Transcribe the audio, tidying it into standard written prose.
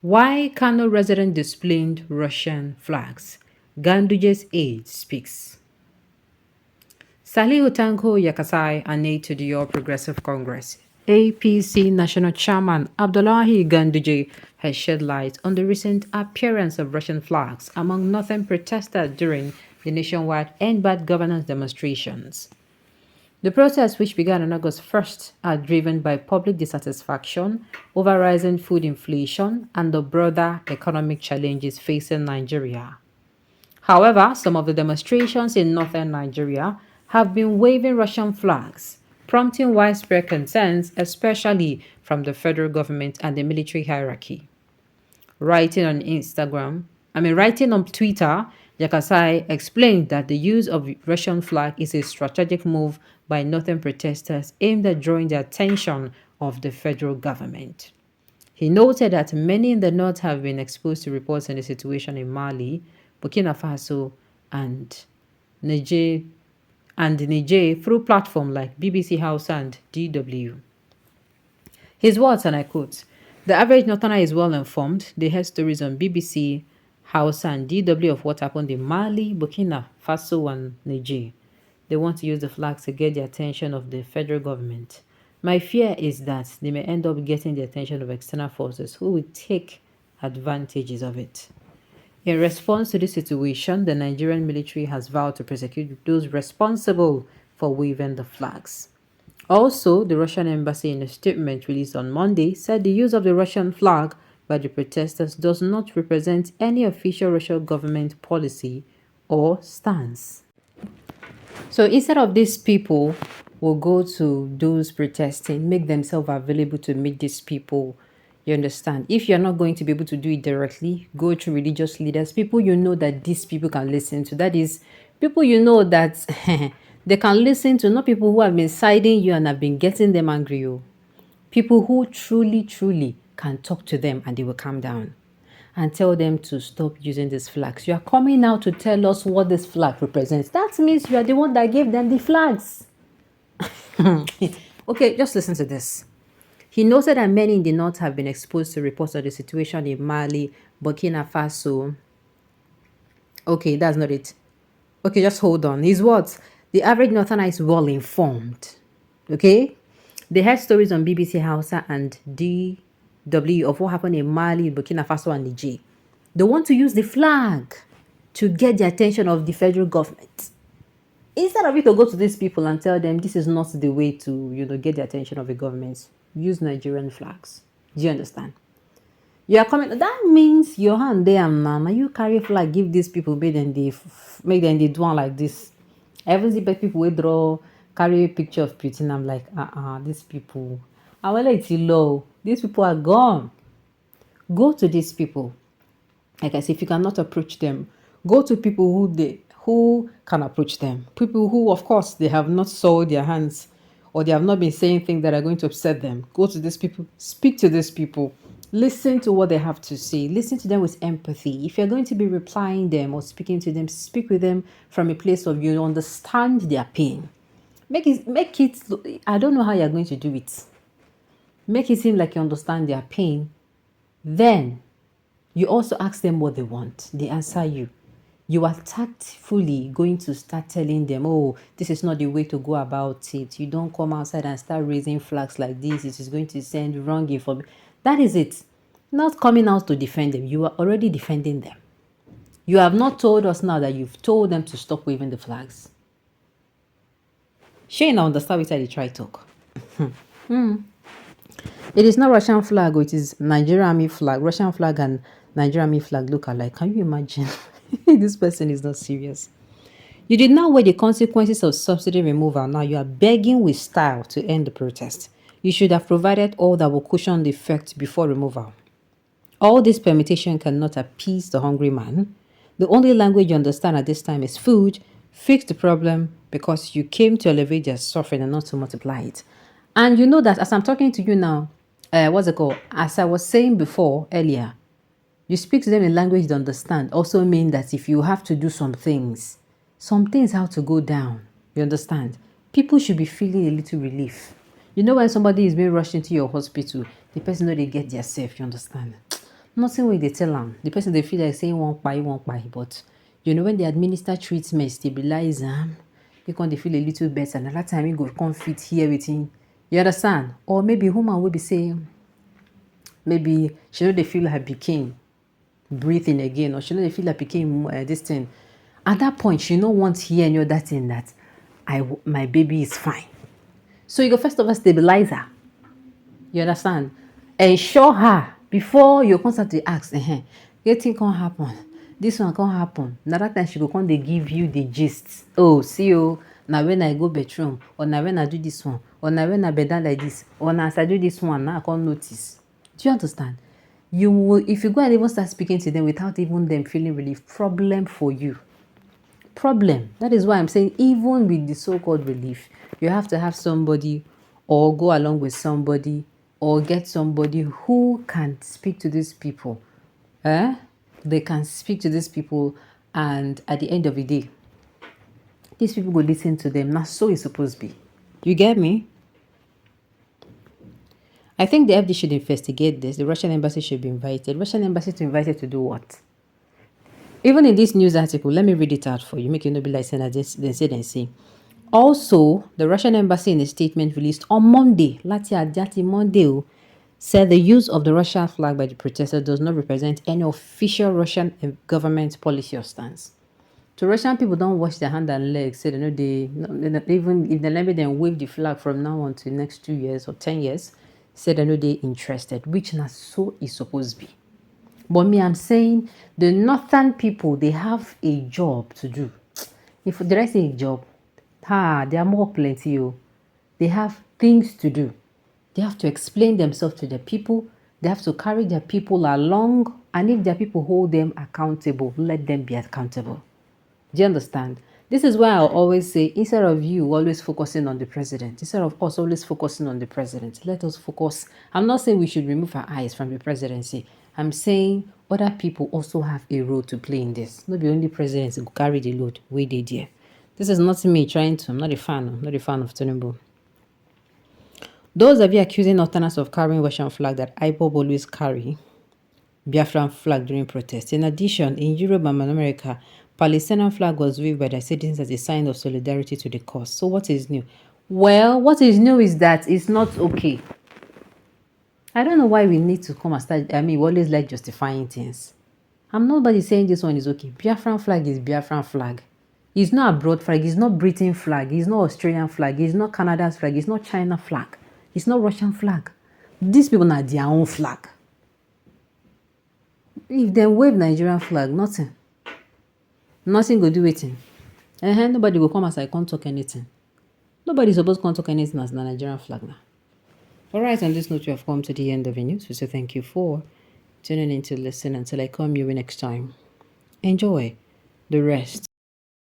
Why Kano resident displayed Russian flags? Ganduje'S aide speaks. Salihu Tanko Yakasai and aide to the All Progressive Congress. APC National Chairman Abdullahi Ganduje has shed light on the recent appearance of Russian flags among northern protesters during the nationwide End Bad Governance demonstrations. The protests, which began on August 1st, are driven by public dissatisfaction over rising food inflation and the broader economic challenges facing Nigeria. However, some of the demonstrations in northern Nigeria have been waving Russian flags, prompting widespread concerns, especially from the federal government and the military hierarchy. Writing on Twitter, Yakasai explained that the use of Russian flag is a strategic move by northern protesters aimed at drawing the attention of the federal government. He noted that many in the north have been exposed to reports on the situation in Mali, Burkina Faso, and Niger, through platforms like BBC Hausa and DW. His words, and I quote, "The average northerner is well informed. They heard stories on BBC, Hausa, and DW of what happened in Mali, Burkina Faso, and Niger. They want to use the flags to get the attention of the federal government. My fear is that they may end up getting the attention of external forces who will take advantages of it." In response to this situation, the Nigerian military has vowed to prosecute those responsible for waving the flags. Also, the Russian embassy, in a statement released on Monday, said the use of the Russian flag by the protesters does not represent any official Russian government policy or stance. So instead of these people will go to those protesting, make themselves available to meet these people. You understand? If you're not going to be able to do it directly, go to religious leaders, people you know that these people can listen to. That is, people you know that they can listen to, not people who have been siding you and have been getting them angry. People who truly, truly can talk to them and they will calm down and tell them to stop using these flags. You are coming now to tell us what this flag represents. That means you are the one that gave them the flags. Okay, just listen to this. He noted that many in the north have been exposed to reports of the situation in Mali, Burkina Faso. Okay, that's not it. Okay, just hold on. His words, the average northerner is well informed. Okay? They heard stories on BBC Hausa and DW of what happened in Mali, Burkina Faso, and Niger. They want to use the flag to get the attention of the federal government. Instead of you to go to these people and tell them this is not the way to, get the attention of the government, use Nigerian flags. Do you understand? You are coming. That means your hand there and now. You carry flag, give these people, make them they do one like this. I even see people will draw, carry a picture of Putin. I'm like, these people. I will let you know. These people are gone. Go to these people. Like I said, if you cannot approach them, go to people who can approach them. People who, of course, they have not soiled their hands or they have not been saying things that are going to upset them. Go to these people, speak to these people, listen to what they have to say, listen to them with empathy. If you're going to be replying them or speaking to them, speak with them from a place of you understand their pain. Make it, I don't know how you're going to do it. Make it seem like you understand their pain. Then you also ask them what they want. They answer you. You are tactfully going to start telling them, oh, this is not the way to go about it. You don't come outside and start raising flags like this. It is going to send wrong information. That is it. Not coming out to defend them. You are already defending them. You have not told us now that you've told them to stop waving the flags. Shane, I understand what they try talk. It is not Russian flag, it is Nigerian army flag. Russian flag and Nigerian army flag look alike. Can you imagine? This person is not serious. You did not weigh the consequences of subsidy removal. Now you are begging with style to end the protest. You should have provided all that will cushion the effect before removal. All this permutation cannot appease the hungry man. The only language you understand at this time is food. Fix the problem because you came to elevate their suffering and not to multiply it. And you know that as I'm talking to you now, as I was saying before earlier, you speak to them in language they understand also mean that if you have to do some things have to go down. You understand? People should be feeling a little relief. You know when somebody is being rushed into your hospital, the person know they get their safe, you understand? Nothing wey dey tell am. The person dey feel like saying one kpai, but when they administer treatment, stabilize am, e come dey feel a little better. Na that time e go come fit hear wetin. You understand? Or maybe woman will be saying, maybe she no dey feel her pikin breathing again, or she no dey feel her pikin this thing. At that point, she no want hear any other thing that my baby is fine. So you go first of all stabilize her. You understand? Ensure her before you come start to ask, wetin come happen? This one come happen. Na that time she go come dey give you the gist. Oh, see na when I go bathroom, or na when I do this one, or na when I bend down like this, or na as I do this one, now I come notice. Do you understand? You will, if you go and even start speaking to them without even them feeling relief, problem for you. Problem. That is why I'm saying, even with the so-called relief, you have to have somebody, or go along with somebody, or get somebody who can speak to these people. They can speak to these people, and at the end of the day, these people go listen to them. Now, so it's supposed to be. You get me? I think the FD should investigate this. The Russian embassy should be invited. The Russian embassy to invite it to do what? Even in this news article, let me read it out for you. Make you not be like saying then say. Also, the Russian embassy in a statement released on Monday, Monday, said the use of the Russian flag by the protesters does not represent any official Russian government policy or stance. So Russian people don't wash their hand and legs. Say even if they let them wave the flag from now on to the next 2 years or 10 years, say they interested, which not so is supposed to be. But me, I'm saying the northern people, they have a job to do. If did I say a job? There are more plenty. They have things to do. They have to explain themselves to the people. They have to carry their people along. And if their people hold them accountable, let them be accountable. Do you understand? This is why I always say, instead of you always focusing on the president, instead of us always focusing on the president, let us focus. I'm not saying we should remove our eyes from the presidency. I'm saying other people also have a role to play in this. Not the only presidents who carry the load way they dare. This is not me trying to. I'm not a fan. I'm not a fan of Tinubu. Those of you accusing Northerners of carrying Russian flag that IPOB always carry, Biafran flag during protests. In addition, in Europe and America, Palestinian flag was waved by the citizens as a sign of solidarity to the cause. So what is new? Well, what is new is that it's not okay. I don't know why we need to come and start. We always like justifying things. I'm nobody saying this one is okay. Biafran flag is Biafran flag. It's not a broad flag. It's not Britain flag. It's not Australian flag. It's not Canada's flag. It's not China flag. It's not Russian flag. These people are their own flag. If they wave Nigerian flag, nothing go do anything. Nobody will come as I can't talk anything. Nobody's supposed to can't talk anything as the Nigerian flag now. Alright, on this note, we have come to the end of the news. We say thank you for tuning in to listen. Until I come your way next time. Enjoy the rest